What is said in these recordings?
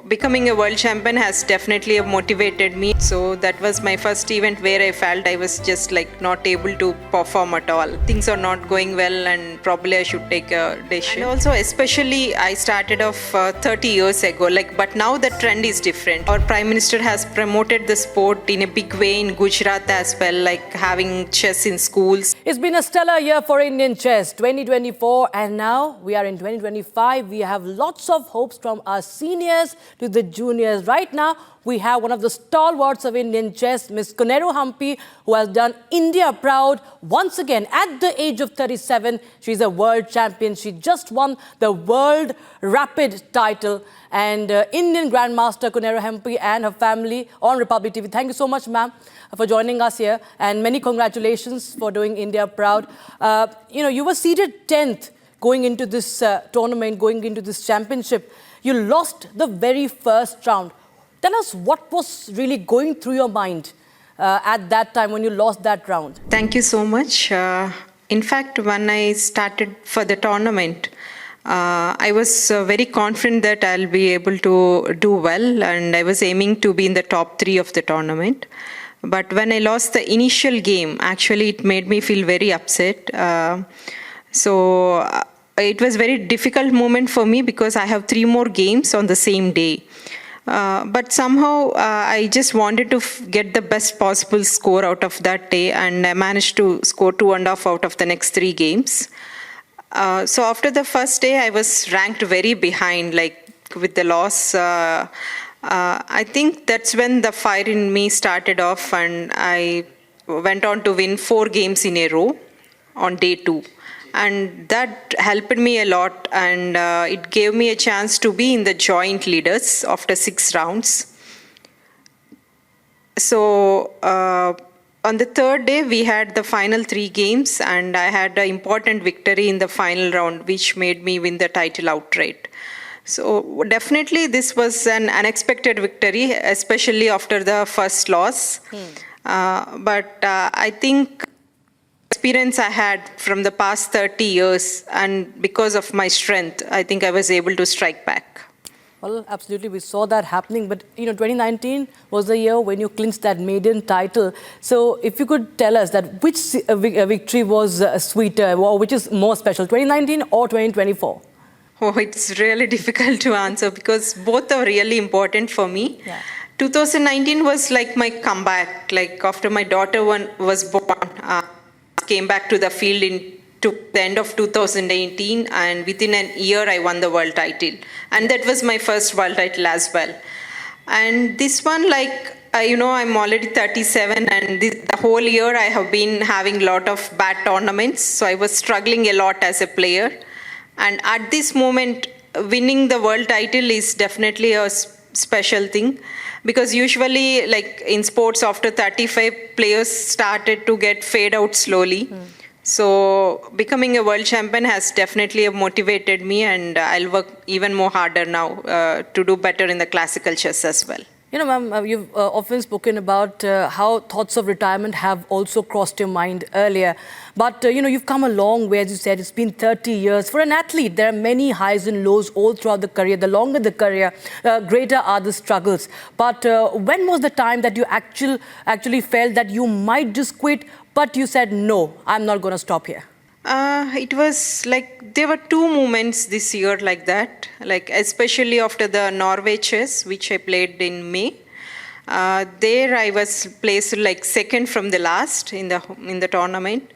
becoming a world champion has definitely motivated me. So that was my first event where I felt I was just like not able to perform at all. Things are not going well and probably I should take a decision. And also especially I started off 30 years ago, but now the trend is different. Our Prime Minister has promoted the sport in a big way in Gujarat as well, like having chess in schools. It's been a stellar year for Indian chess, 2024, and now we are in 2025. We have lots of hopes from our seniors to the juniors. Right now, we have one of the stalwarts of Indian chess, Miss Koneru Humpy, who has done India proud once again at the age of 37. She's a world champion. She just won the World Rapid title. And Indian grandmaster Koneru Humpy and her family on Republic TV. Thank you so much, ma'am, for joining us here. And many congratulations for doing India proud. You were seeded 10th going into this tournament, going into this championship. You lost the very first round. Tell us what was really going through your mind at that time when you lost that round. Thank you so much. In fact, when I started for the tournament, I was very confident that I'll be able to do well, and I was aiming to be in the top 3 of the tournament. But when I lost the initial game, actually it made me feel very upset. It was a very difficult moment for me because I have 3 more games on the same day. But somehow I just wanted to get the best possible score out of that day, and I managed to score 2.5 out of the next 3 games. So after the first day, I was ranked very behind, with the loss. I think that's when the fire in me started off, and I went on to win 4 games in a row on day 2. And that helped me a lot, and it gave me a chance to be in the joint leaders after 6 rounds. So on the 3rd day, we had the final 3 games, and I had an important victory in the final round, which made me win the title outright. So definitely this was an unexpected victory, especially after the first loss. But I think experience I had from the past 30 years, and because of my strength, I think I was able to strike back. Well, absolutely, we saw that happening. But 2019 was the year when you clinched that maiden title. So if you could tell us that which victory was sweeter, or which is more special, 2019 or 2024? Oh, it's really difficult to answer because both are really important for me. Yeah. 2019 was like my comeback. After my daughter was born, came back to the field to the end of 2018, and within a year I won the world title, and that was my first world title as well. And this one, I'm already 37, and the whole year I have been having a lot of bad tournaments, so I was struggling a lot as a player. And at this moment, winning the world title is definitely a special thing, because usually in sports after 35, players started to get fade out slowly. So becoming a world champion has definitely motivated me, and I'll work even more harder now to do better in the classical chess as well. Ma'am, you've often spoken about how thoughts of retirement have also crossed your mind earlier. But, you've come a long way, as you said. It's been 30 years. For an athlete, there are many highs and lows all throughout the career. The longer the career, greater are the struggles. But when was the time that you actually felt that you might just quit, but you said, no, I'm not going to stop here? It was there were 2 moments this year like that, especially after the Norway chess, which I played in May. There I was placed 2nd from the last in the tournament.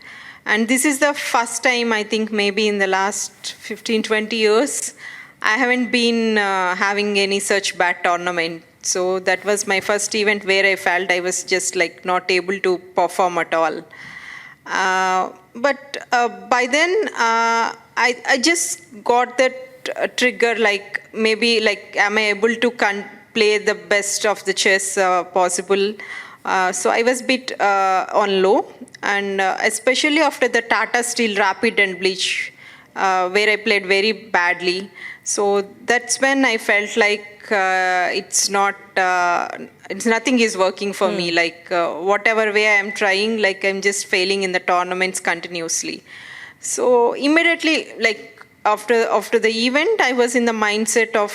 And this is the first time, I think maybe in the last 15-20 years, I haven't been having any such bad tournament. So that was my first event where I felt I was just not able to perform at all. But by then, I just got that trigger, am I able to play the best of the chess possible? So I was a bit on low, and especially after the Tata Steel Rapid and Bleach, where I played very badly. So that's when I felt nothing is working for me. Whatever way I am trying, I'm just failing in the tournaments continuously. So immediately, after the event, I was in the mindset of,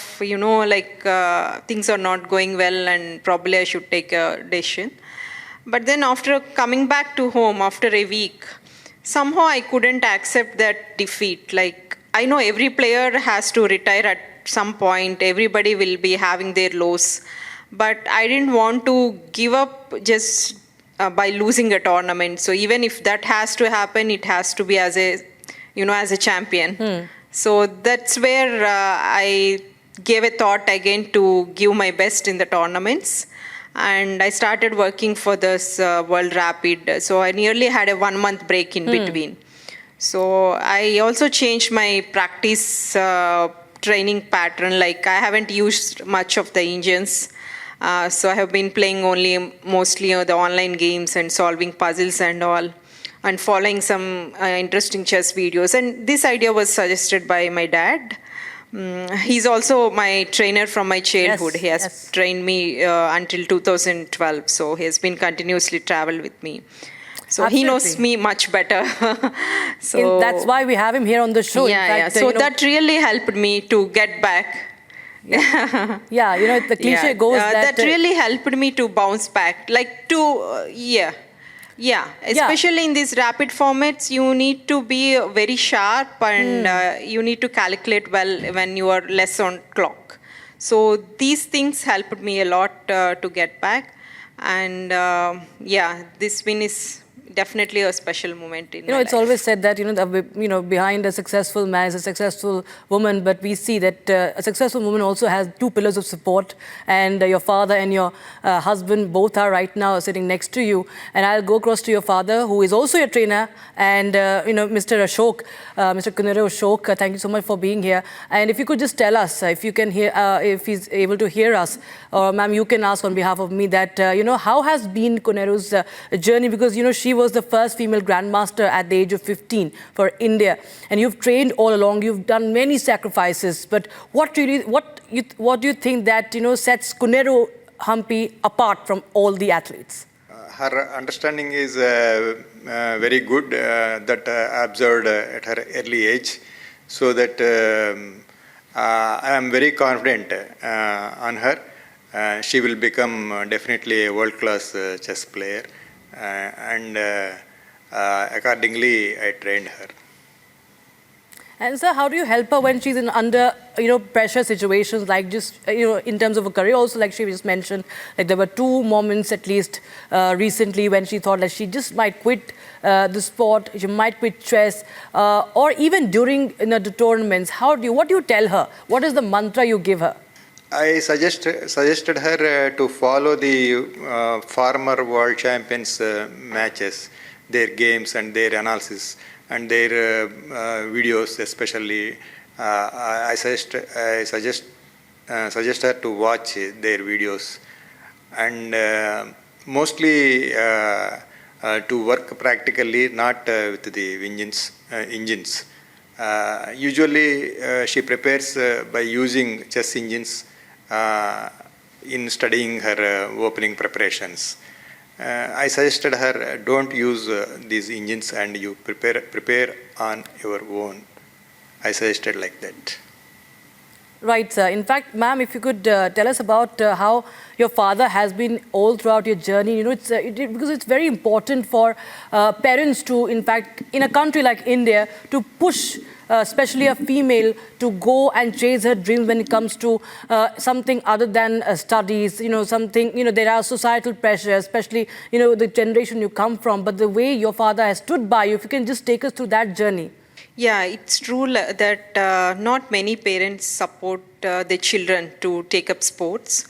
things are not going well and probably I should take a decision. But then after coming back to home after a week, somehow I couldn't accept that defeat. Like, I know every player has to retire at some point. Everybody will be having their lows. But I didn't want to give up just by losing a tournament. So even if that has to happen, it has to be as a champion. So that's where I gave a thought again to give my best in the tournaments. And I started working for this World Rapid. So I nearly had a 1 month break in between. So I also changed my practice training pattern. Like, I haven't used much of the engines. So I have been playing mostly the online games and solving puzzles and all, and following some interesting chess videos. And this idea was suggested by my dad. He's also my trainer from my childhood. He has trained me until 2012. So he has been continuously travel with me. So Absolutely. He knows me much better. So that's why we have him here on the show. So that really helped me to get back. The cliche goes that really helped me to bounce back. Especially in these rapid formats, you need to be very sharp and you need to calculate well when you are less on clock. So these things helped me a lot to get back. And this win is definitely a special moment in my life. It's always said that, behind a successful man is a successful woman, but we see that a successful woman also has two pillars of support, and your father and your husband both are right now sitting next to you. And I'll go across to your father, who is also your trainer, and, Mr. Ashok, Mr. Koneru Ashok, thank you so much for being here. And if you could just tell us, if you can hear, if he's able to hear us, or ma'am, you can ask on behalf of me that, how has been Koneru's journey? Because, she was the first female grandmaster at the age of 15 for India, and you've trained all along. You've done many sacrifices. But what do you think that sets Koneru Humpy apart from all the athletes? Her understanding is very good. That I observed at her early age, so that I am very confident on her. She will become definitely a world-class chess player. And accordingly, I trained her. And sir, how do you help her when she's in under pressure situations, like just in terms of a career? Also, like she just mentioned, like there were 2 moments at least recently when she thought that she just might quit the sport, she might quit chess, or even during the tournaments. What do you tell her? What is the mantra you give her? I suggested her to follow the former world champions matches, their games and their analysis and their videos especially. I suggest her to watch their videos, and mostly to work practically, not with the engines. Usually she prepares by using chess engines in studying her opening preparations. I suggested her, don't use these engines and you prepare on your own. I suggested like that. Right, sir. In fact, ma'am, if you could tell us about how your father has been all throughout your journey. Because it's very important for parents to, in fact, in a country like India, to push especially a female to go and chase her dreams when it comes to something other than studies, there are societal pressures, especially, the generation you come from. But the way your father has stood by you, if you can just take us through that journey. Yeah, it's true that not many parents support their children to take up sports.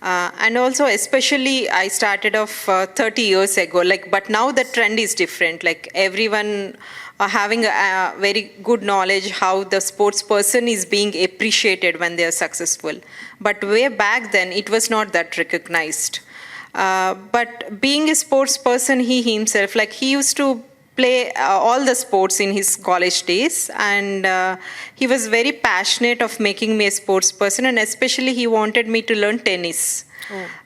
And also, especially, I started off 30 years ago, but now the trend is different. Everyone are having a very good knowledge how the sports person is being appreciated when they are successful. But way back then, it was not that recognized. But being a sports person, he himself, he used to play all the sports in his college days, and he was very passionate of making me a sports person, and especially he wanted me to learn tennis.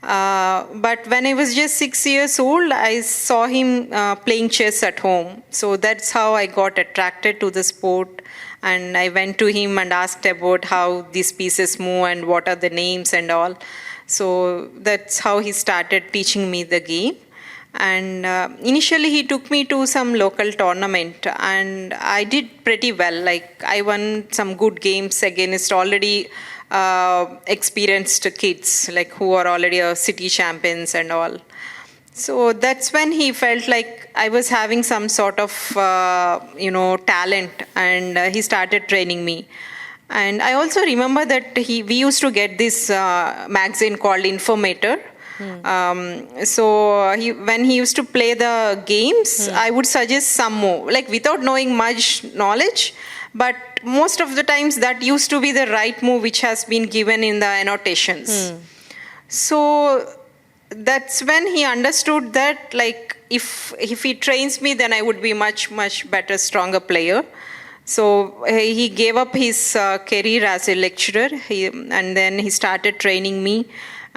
But when I was just 6 years old, I saw him playing chess at home. So that's how I got attracted to the sport, And I went to him and asked about how these pieces move and what are the names and all. So that's how he started teaching me the game. And initially he took me to some local tournament and I did pretty well. Like I won some good games against already experienced kids, like who are already city champions and all. So that's when he felt like I was having some sort of, talent, and he started training me. And I also remember that we used to get this magazine called Informator. When he used to play the games, I would suggest some more, like without knowing much knowledge, but most of the times that used to be the right move which has been given in the annotations. So that's when he understood that, like, if he trains me, then I would be much better, stronger player. So he gave up his career as a lecturer, and then he started training me.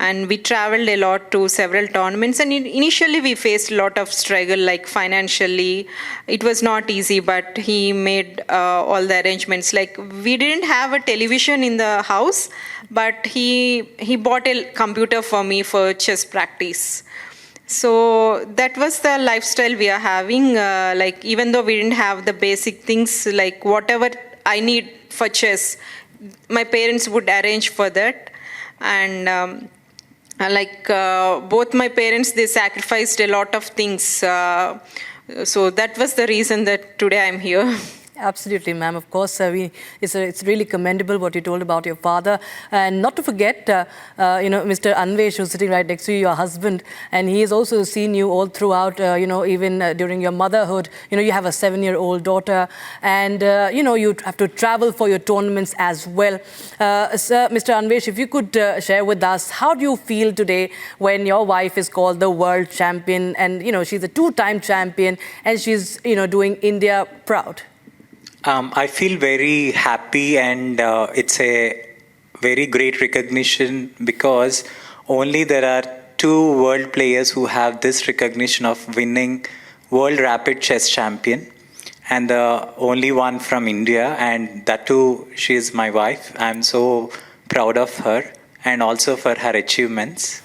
And we traveled a lot to several tournaments. And initially we faced a lot of struggle, like financially. It was not easy, but he made all the arrangements. Like we didn't have a television in the house, but he bought a computer for me for chess practice. So that was the lifestyle we are having. Like even though we didn't have the basic things, like whatever I need for chess, my parents would arrange for that. And both my parents, they sacrificed a lot of things. So that was the reason that today I'm here. Absolutely, ma'am. Of course, it's really commendable what you told about your father. And not to forget, Mr. Anvesh, who's sitting right next to you, your husband, and he has also seen you all throughout, even during your motherhood. You have a 7-year-old daughter, and, you have to travel for your tournaments as well. Sir, Mr. Anvesh, if you could share with us, how do you feel today when your wife is called the world champion and, she's a 2-time champion and she's, doing India proud? I feel very happy, and it's a very great recognition because only there are 2 world players who have this recognition of winning World Rapid Chess Champion, and the only one from India, and that too, she is my wife. I'm so proud of her and also for her achievements.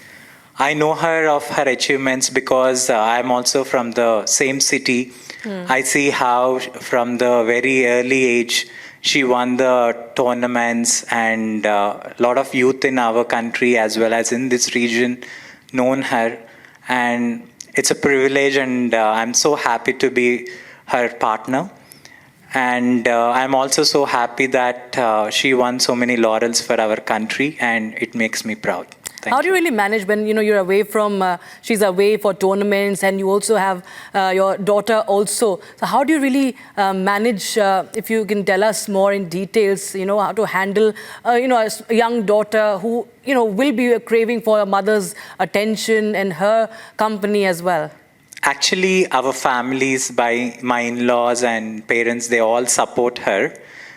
I know her of her achievements because I'm also from the same city. I see how from the very early age she won the tournaments, and a lot of youth in our country as well as in this region known her, and it's a privilege, and I'm so happy to be her partner. And I'm also so happy that she won so many laurels for our country, and it makes me proud. How do you really manage when you're away from, she's away for tournaments, and you also have your daughter also? So how do you really manage, if you can tell us more in details, how to handle, a young daughter who, will be craving for her mother's attention and her company as well? Actually, our families, by my in-laws and parents, they all support her.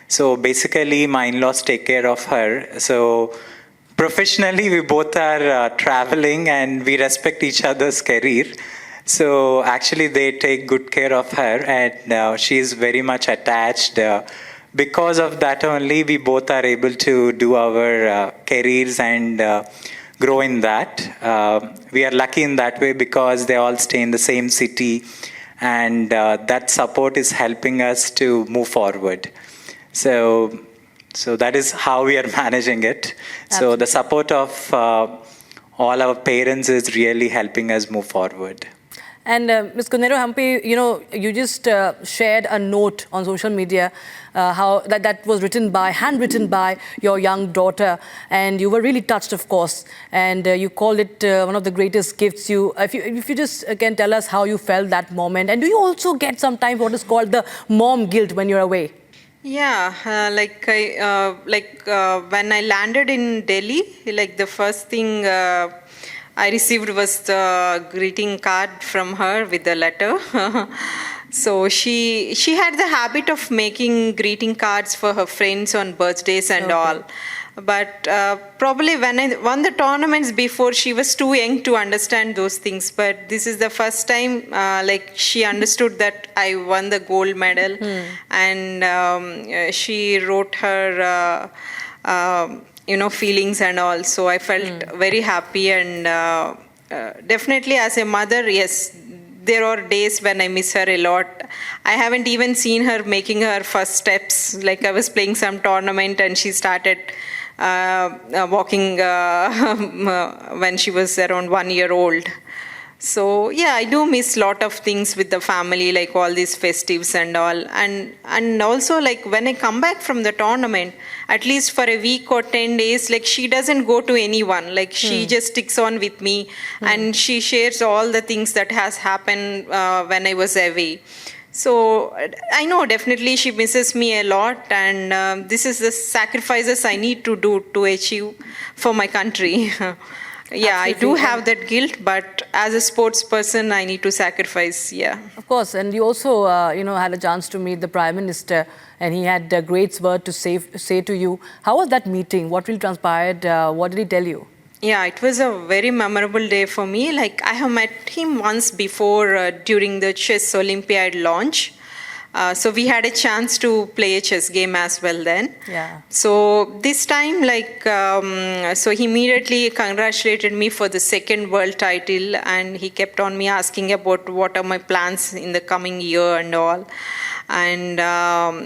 So basically, my in-laws take care of her. So professionally, we both are traveling and we respect each other's career. So actually, they take good care of her, and she is very much attached. Because of that only, we both are able to do our careers and grow in that. We are lucky in that way because they all stay in the same city, and that support is helping us to move forward. So that is how we are managing it. Absolutely. So the support of all our parents is really helping us move forward. And Ms. Koneru Humpy, you just shared a note on social media how that was handwritten by your young daughter, and you were really touched, of course, and you called it one of the greatest gifts. If you just can tell us how you felt that moment, and do you also get sometimes what is called the mom guilt when you're away? Yeah, when I landed in Delhi, like the first thing I received was the greeting card from her with the letter. So she had the habit of making greeting cards for her friends on birthdays and all. But probably when I won the tournaments before, she was too young to understand those things. But this is the first time, like she understood that I won the gold medal, and she wrote her, feelings and all. So I felt very happy, and definitely as a mother, yes. There are days when I miss her a lot. I haven't even seen her making her first steps. Like I was playing some tournament and she started walking when she was around 1 year old. So yeah, I do miss a lot of things with the family, like all these festives and all. And also like when I come back from the tournament, at least for a week or 10 days, like she doesn't go to anyone. Like she just sticks on with me and she shares all the things that has happened when I was away. So I know definitely she misses me a lot, and this is the sacrifices I need to do to achieve for my country. Yeah, I do have that guilt, but as a sports person, I need to sacrifice. Yeah. Of course, and you also, had a chance to meet the Prime Minister, and he had a great word to say to you. How was that meeting? What really transpired? What did he tell you? Yeah, it was a very memorable day for me. Like I have met him once before during the chess Olympiad launch. So we had a chance to play a chess game as well then. Yeah. So this time, so he immediately congratulated me for the second world title, and he kept on me asking about what are my plans in the coming year and all. And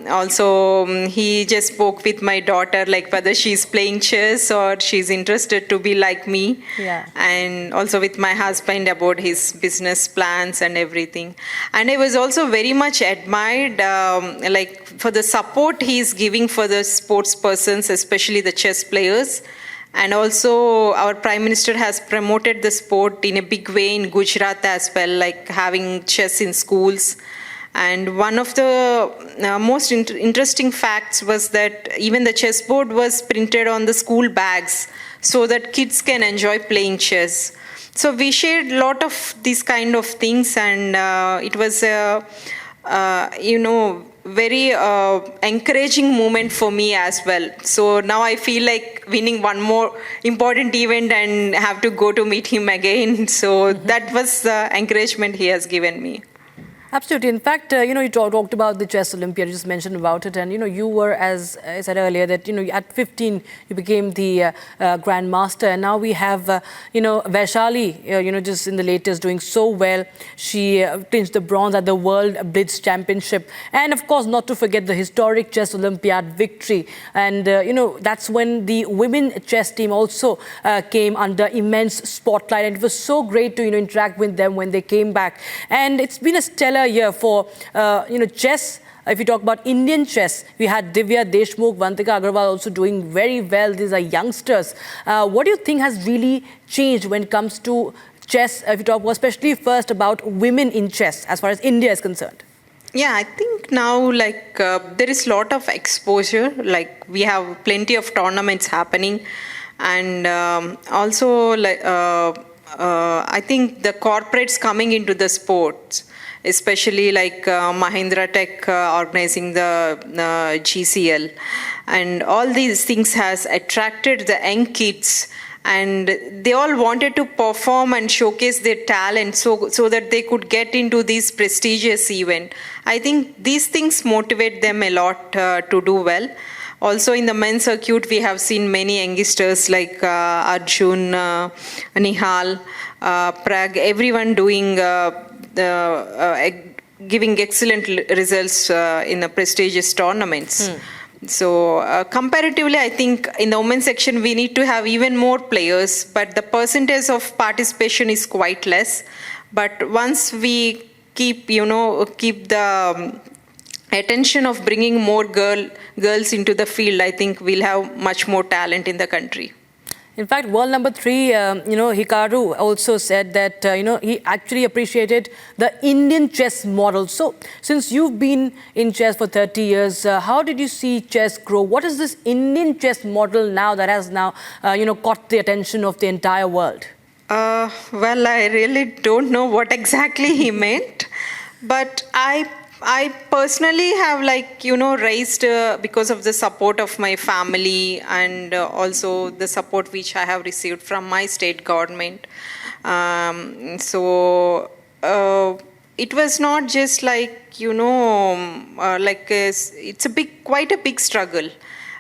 also he just spoke with my daughter, like whether she's playing chess or she's interested to be like me. Yeah. And also with my husband about his business plans and everything. And I was also very much admired like for the support he's giving for the sports persons, especially the chess players. And also our Prime Minister has promoted the sport in a big way in Gujarat as well, like having chess in schools. And one of the most interesting facts was that even the chessboard was printed on the school bags so that kids can enjoy playing chess. So we shared a lot of these kind of things, and it was a very encouraging moment for me as well. So now I feel like winning one more important event and have to go to meet him again. So that was the encouragement he has given me. Absolutely. In fact, you talked about the Chess Olympiad, you just mentioned about it. And, you were, as I said earlier, that, at 15, you became the grandmaster. And now we have, Vaishali, just in the latest doing so well. She clinched the bronze at the World Blitz Championship. And, of course, not to forget the historic Chess Olympiad victory. And, that's when the women chess team also came under immense spotlight. And it was so great to, interact with them when they came back. And it's been a stellar year for, chess. If you talk about Indian chess, we had Divya Deshmukh, Vantika Agarwal also doing very well. These are youngsters. What do you think has really changed when it comes to chess? If you talk especially first about women in chess, as far as India is concerned. Yeah, I think now there is a lot of exposure. Like we have plenty of tournaments happening, and also I think the corporates coming into the sports, especially like Mahindra Tech organizing the GCL, and all these things has attracted the young kids, and they all wanted to perform and showcase their talent so that they could get into this prestigious event. I think these things motivate them a lot to do well. Also in the men's circuit, we have seen many youngsters like Arjun, Nihal, Prag, everyone doing giving excellent results in the prestigious tournaments. So comparatively, I think in the women's section, we need to have even more players, but the percentage of participation is quite less. But once we keep the attention of bringing more girls into the field, I think we'll have much more talent in the country. In fact, world number 3, Hikaru also said that, he actually appreciated the Indian chess model. So, since you've been in chess for 30 years, how did you see chess grow? What is this Indian chess model now that has now, caught the attention of the entire world? Well, I really don't know what exactly he meant, but I I personally have raised because of the support of my family and also the support which I have received from my state government. It was not just it's quite a big struggle.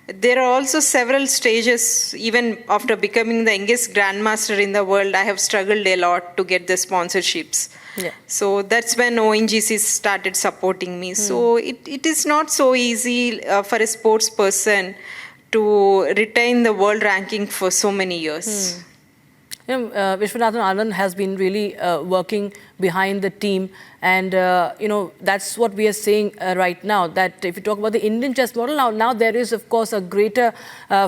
There are also several stages. Even after becoming the youngest grandmaster in the world, I have struggled a lot to get the sponsorships. Yeah. So that's when ONGC started supporting me. So it is not so easy for a sports person to retain the world ranking for so many years. Vishwanathan Anand has been really working behind the team, and that's what we are saying right now, that if you talk about the Indian chess model, now there is of course a greater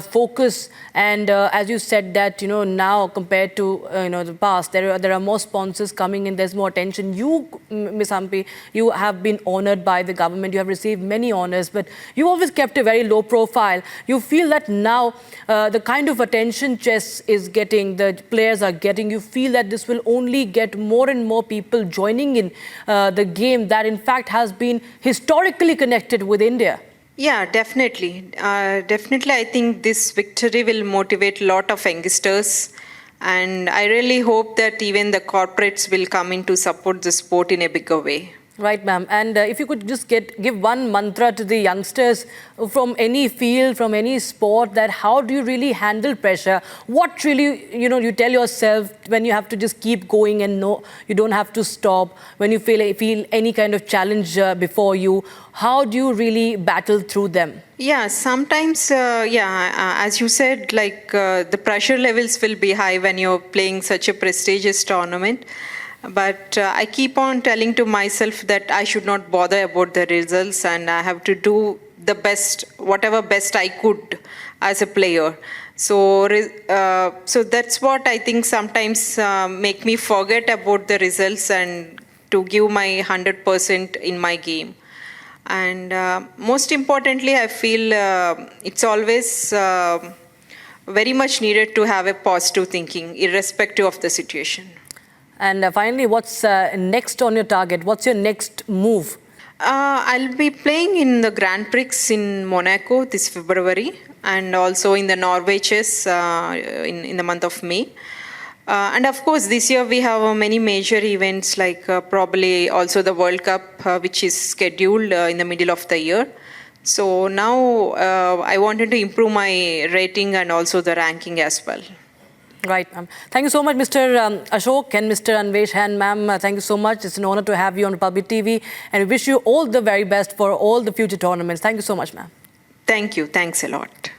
focus, and as you said that now compared to the past, there are more sponsors coming in, there's more attention. You, Ms. Humpy, you have been honored by the government, you have received many honors, but you always kept a very low profile. You feel that now the kind of attention chess is getting, the players are getting, you feel that this will only get more and more people joining in the game that in fact has been historically connected with India? Yeah, definitely. Definitely, I think this victory will motivate a lot of youngsters. And I really hope that even the corporates will come in to support the sport in a bigger way. Right, ma'am. And if you could just give one mantra to the youngsters from any field, from any sport, that how do you really handle pressure? What really, you tell yourself when you have to just keep going and no, you don't have to stop, when you feel any kind of challenge before you, how do you really battle through them? Yeah, sometimes, as you said, the pressure levels will be high when you're playing such a prestigious tournament. But I keep on telling to myself that I should not bother about the results and I have to do the best, whatever best I could as a player. So that's what I think sometimes make me forget about the results and to give my 100% in my game. And most importantly, I feel it's always very much needed to have a positive thinking, irrespective of the situation. And finally, what's next on your target? What's your next move? I'll be playing in the Grand Prix in Monaco this February and also in the Norway Chess in the month of May. And of course, this year we have many major events like probably also the World Cup, which is scheduled in the middle of the year. So now I wanted to improve my rating and also the ranking as well. Right, ma'am. Thank you so much, Mr. Ashok and Mr. Anvesh Han, ma'am. Thank you so much. It's an honor to have you on Republic TV. And we wish you all the very best for all the future tournaments. Thank you so much, ma'am. Thank you. Thanks a lot.